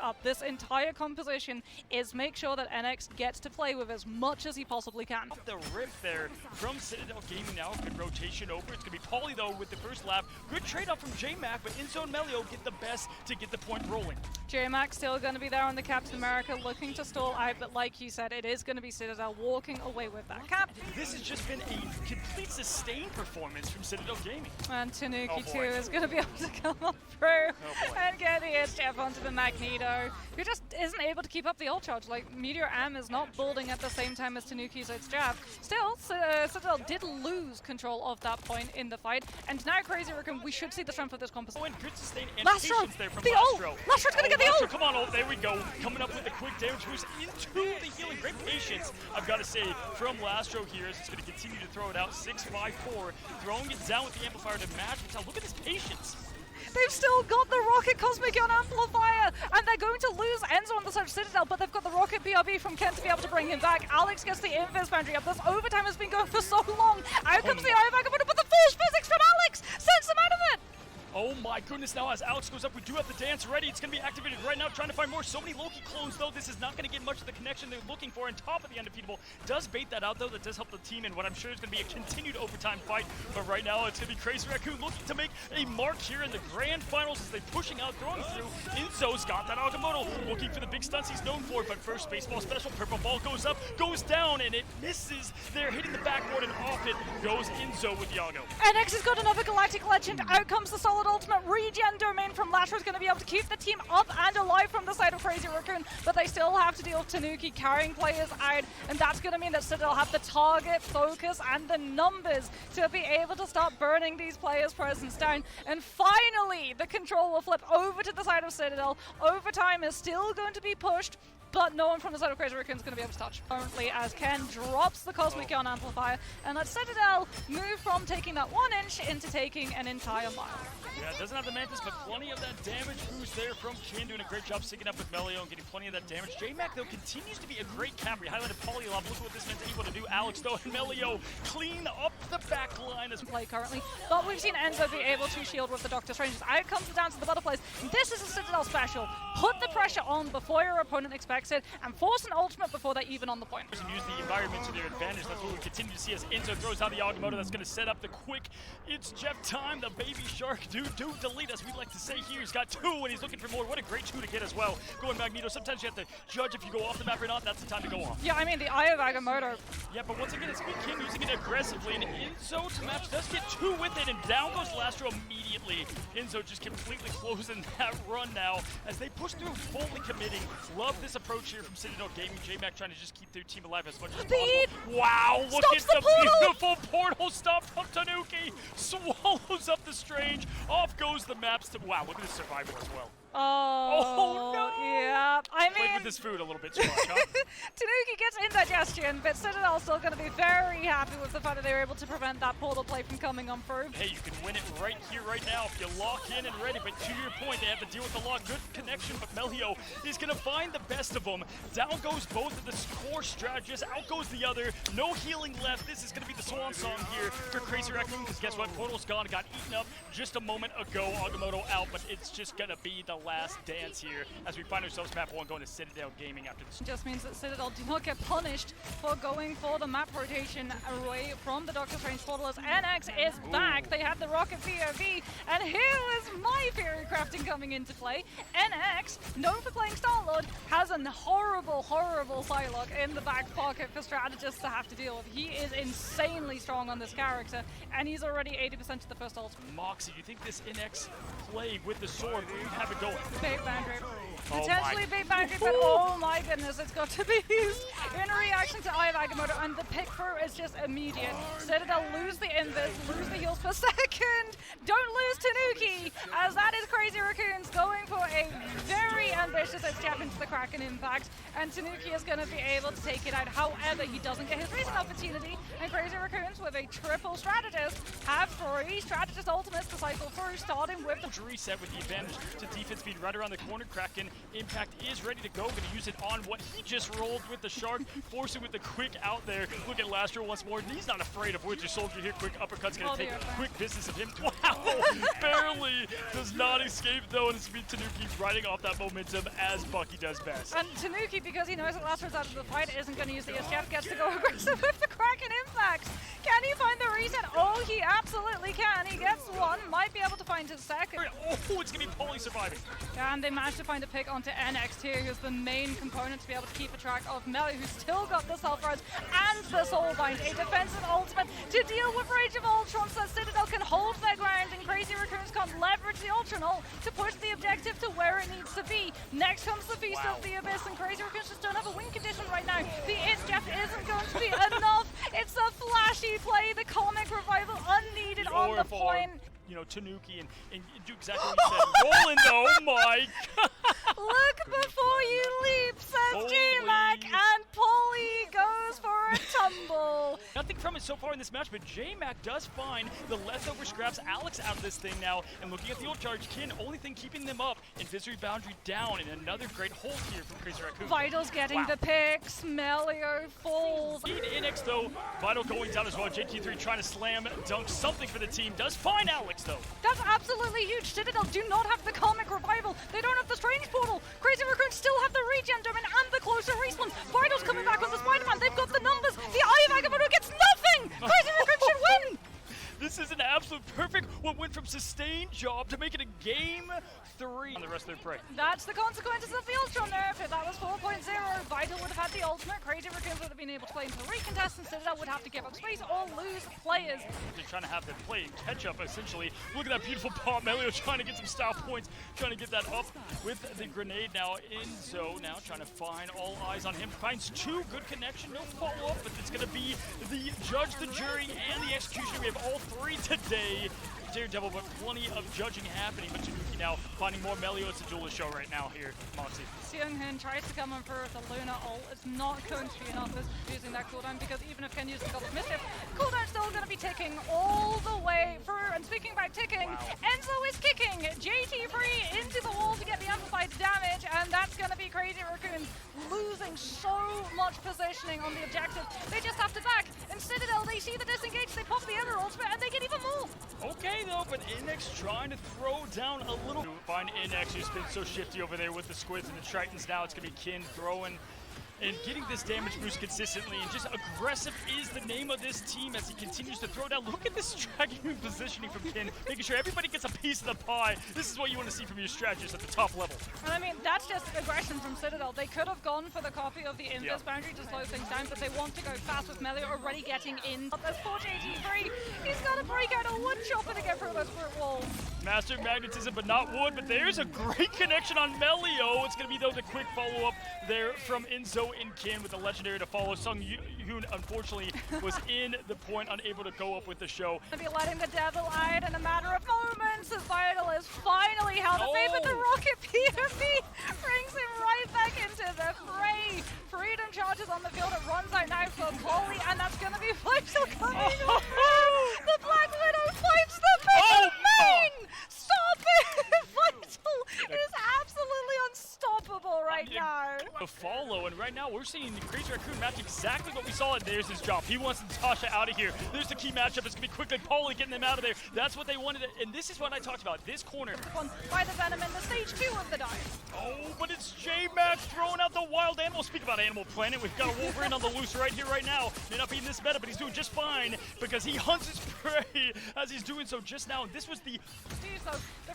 up. This entire composition is make sure that NX gets to play with as much as he possibly can. Off the rip there from Citadel Gaming now. Good rotation over. It's going to be Pauly though with the first lap. Good trade-off from J-Mac, but Inzo and Melio get the best to get the point rolling. J-Mac still going to be there on the Captain America looking to stall out, but like you said, it is going to be Citadel walking away with that cap. This has just been a complete sustained performance from Citadel Gaming. And Tanuki too is going to be able to come up through and get the Step onto the Magneto, who just isn't able to keep up the ult charge. Like, Meteor M is not building at the same time as Tanuki's its jab. Still, Citadel did lose control of that point in the fight, and now Crazy Raccoon, we should see the strength of this composition. Oh, and good sustain and Lastro, patience there from the Lastro. ult! Lastro's going to get the ult! Come on, ult, there we go. Coming up with the quick damage boost into the healing. Great patience, I've got to say, from Lastro here, as it's going to continue to throw it out. 6-5-4, throwing it down with the amplifier to match. But look at this patience. They've still got the Rocket Cosmic Ion Amplifier, and they're going to lose Enzo on the side of Citadel, but they've got the Rocket BRB from Ken to be able to bring him back. Alex gets the Invis Boundary up. This overtime has been going for so long. Out comes the Eye of Agamotto, but the force physics from Alex sends him out of it! Oh my goodness, now as Alex goes up, we do have the dance ready. It's going to be activated right now, trying to find more. So many Loki clones, though. This is not going to get much of the connection they're looking for. And top of the undefeatable does bait that out, though. That does help the team in what I'm sure is going to be a continued overtime fight. But right now, it's going to be Crazy Raccoon looking to make a mark here in the grand finals as they're pushing out, throwing through. Inzo's got that Agamotto, looking for the big stunts he's known for. But first, baseball special. Purple ball goes up, goes down, and it misses. They're hitting the backboard, and off it goes Inzo with Yago. NX has got another Galactic Legend. Out comes the solid ultimate. Regen domain from Lashra is going to be able to keep the team up and alive from the side of Crazy Raccoon, but they still have to deal with Tanuki carrying players out, and that's going to mean that Citadel have the target, focus, and the numbers to be able to start burning these players' presence down. And finally, the control will flip over to the side of Citadel. Overtime is still going to be pushed, but no one from the side of Crazy Raccoon is going to be able to touch. Currently, as Ken drops the Cosmic Ion Amplifier, and lets Citadel move from taking that 1 inch into taking an entire mile. Yeah, doesn't have the Mantis, but plenty of that damage boost there from Ken, doing a great job syncing up with Melio and getting plenty of that damage. J-Mac, though, continues to be a great cap. We highlighted Pauly a lot. Look at what this man's able to do. Alex, though, and Melio clean up the back line as play currently, but we've seen Enzo be able to shield with the Doctor Strange. Out comes the Dance of the Butterflies. This is a Citadel special. Put the pressure on before your opponent expects it, and force an ultimate before they're even on the point. Use the environment to their advantage. That's what we continue to see as Enzo throws out the Agamotto. That's going to set up the quick It's Jeff time. The baby shark do delete, as we like to say here. He's got 2 and he's looking for more. What a great 2 to get as well. Going Magneto. Sometimes you have to judge if you go off the map or not. That's the time to go off. Yeah, I mean, the Eye of Agamotto. Yeah, but once again, it's Big King using it aggressively, and Enzo to match does get 2 with it, and down goes Lastro immediately. Enzo just completely closing that run now as they push through, fully committing. Love this approach here from Citadel Gaming. J-Mac trying to just keep their team alive as much as possible. Wow, look at the beautiful portal stop from Tanuki. Swallows up the Strange. Off goes the maps. Wow, look at this survivor as well. Oh no! Yeah, I mean, played with this food a little bit too much, huh? Tanuki gets indigestion, but Citadel's still going to be very happy with the fact that they were able to prevent that portal play from coming on through. Hey, you can win it right here, right now, if you lock in and ready. But to your point, they have to deal with the lock. Good connection, but Melio is going to find the best of them. Down goes both of the core strategists. Out goes the other. No healing left. This is going to be the swan song here for Crazy Raccoon, because guess what? Portal's gone. Got eaten up just a moment ago. Agamotto out, but it's just going to be the last dance here as we find ourselves map 1 going to Citadel Gaming after this. Just means that Citadel do not get punished for going for the map rotation away from the Doctor Strange portal as NX is back. They have the Rocket POV, and here is my theory crafting coming into play. NX, known for playing Star-Lord, has a horrible, horrible Psylocke in the back pocket for strategists to have to deal with. He is insanely strong on this character, and he's already 80% of the first ult. Moxie, you think this NX play with the sword will have it going? Bait boundary. Potentially bait boundary, but oh my goodness, it's got to be used in reaction to Eye of Agamotto, and the pick through is just immediate. Citadel lose the invis, lose the heals per second. Don't lose Tanuki, as that is Crazy Raccoons going for a very ambitious jab into the Kraken impact, and Tanuki is going to be able to take it out. However, he doesn't get his recent opportunity, and Crazy Raccoons with a triple strategist have 3 strategist ultimates to cycle through, starting with the reset with the advantage to defense speed right around the corner. Kraken impact is ready to go. Going to use it on what he just rolled with the shark, forcing with the quick out there. Look at Lastro once more. He's not afraid of Winter Soldier here. Quick uppercut's going to take quick business of him. Wow! Barely does not escape though, and it's been Tanuki riding off that momentum as Bucky does best. And Tanuki, because he knows that Lastro's out of the fight, isn't going to use the ESGF, gets to go aggressive with the Kraken impact. Can he find the reset? Oh, he absolutely can. He gets one, might be able to find his second. Oh, it's going to be Polly surviving. And they managed to find a pick onto NX here, who's the main component to be able to keep a track of Melly, who's still got the self-res and the Soulbind, a defensive ultimate to deal with Rage of Ultron, so Citadel can hold their ground and Crazy Raccoons can't leverage the Ultranol to push the objective to where it needs to be. Next comes the Feast of the Abyss, and Crazy Raccoons just don't have a win condition right now. The ISGF isn't going to be enough. It's a flashy play, the comic revival unneeded on the point. You know, Tanuki and do exactly what you said. Roland, oh my god! Look before you leap, says J-Mac, and Polly goes for a tumble. Nothing from it so far in this match, but J-Mac does find the leftover scraps Alex out of this thing now, and looking at the ult charge, Kin, only thing keeping them up, Invisory Boundary down, and another great hold here from Crazy Raccoon. Vital's getting the picks, Melio falls. NX though, Vital going down as well, JT3 trying to slam dunk something for the team, does find Alex though. That's absolutely huge. Citadel do not have the Comic Revival. They don't have the Strange Portal. Crazy Raccoon still have the Regen Domain and the closer respawn. Vital's coming back with the Spider-Man. They've got the numbers. The Eye of Agamotto gets nothing. Crazy Raccoon should win. This is an absolute perfect what went from sustained job to make it a game 3 on the rest of their prey. That's the consequences of the Ultron nerf. If that was 4.0, Vital would have had the ultimate, Crazy Raccoons would have been able to play into recontest, and Citadel would have to give up space or lose players. They're trying to have them play and catch up, essentially. Look at that beautiful pop. Melio trying to get some style points, trying to get that up with the grenade now. Enzo now trying to find all eyes on him. Finds 2, good connection, no follow-up, but it's going to be the judge, the jury, and the executioner. We have all 3 today. Daredevil, but plenty of judging happening. But Tanuki now finding more Melio. It's a duelist show right now here, Moxie. Seung-Hoon tries to come in for the Luna ult. It's not going to be enough using that cooldown, because even if Ken uses the Goblet Mischief, cooldown's still going to be ticking all the way through. And speaking about ticking, Enzo is kicking JT free into the wall to get the amplified damage, and that's going to be Crazy Raccoon losing so much positioning on the objective. They just have to back. And Citadel, they see the disengage, they pop the other ultimate, and they get even more. Okay though, but NX trying to throw down a little. Find NX, who's been so shifty over there with the Squids and the Tritons. Now it's going to be Kin throwing and getting this damage boost consistently, and just aggressive is the name of this team as he continues to throw down. Look at this tracking and positioning from Kin, making sure everybody gets a piece of the pie. This is what you want to see from your strategists at the top level. And I mean, that's just aggression from Citadel. They could have gone for the copy of the Invis boundary to slow things down, but they want to go fast with Melio already getting in. But there's 4JT3. He's got to break out a wood chopper to get through those brute walls. Master of Magnetism, but not wood, but there's a great connection on Melio. It's going to be, though, the quick follow-up there from Enzo and Kin with the legendary to follow. Sung-Yoon, unfortunately, was in the point, unable to go up with the show. Gonna be letting the devil out in a matter of moments as Vital is finally held at bay, but the rocket PFP brings him right back into the fray. Freedom charges on the field, it runs out now for Polly, and that's gonna be Vital coming over. The Black Widow fights the main! Stop it! Vital is absolutely unstoppable right now. A follow, and right now we're seeing the Crazy Raccoon match exactly what we saw, and there's his drop. He wants Natasha out of here. There's the key matchup. It's gonna be quickly Polly getting them out of there. That's what they wanted, and this is what I talked about. This corner. By the Venom in the stage 2 of the dive. Oh, but it's J-Max throwing out the wild animal. Speak about Animal Planet. We've got a Wolverine on the loose right here, right now. May not be in this meta, but he's doing just fine because he hunts his prey as he's doing so just now. And this was the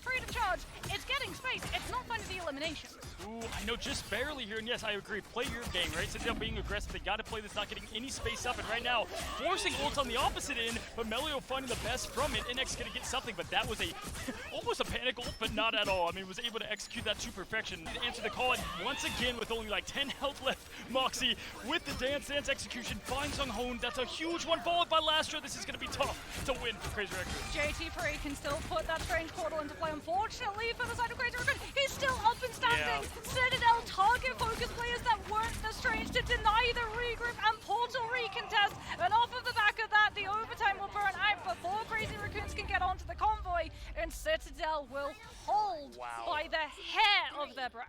freedom charge. It's getting space. It's not finding the elimination. Ooh, I know, just barely here, and yes, I agree. Play your game, right? Citadel being aggressive, they got to play this, not getting any space up, and right now, forcing ult on the opposite end, but Melio finding the best from it. NX gonna get something, but that was a almost a panic ult, but not at all. I mean, was able to execute that to perfection. Answer the call, and once again, with only like 10 health left, Moxie with the dance execution finds Sung-Hoon. That's a huge one, followed by Lastra. This is gonna be tough to win for Crazy Raccoon. JT3 can still put that strange portal into play. Unfortunately, for the side of Crazy Raccoon, he's still up and standing. Citadel target focus players that weren't the strange to deny the regroup and portal recontest. And off of the back of that, the overtime will burn out before Crazy Raccoons can get onto the convoy, and Citadel will hold by the hair of their breath.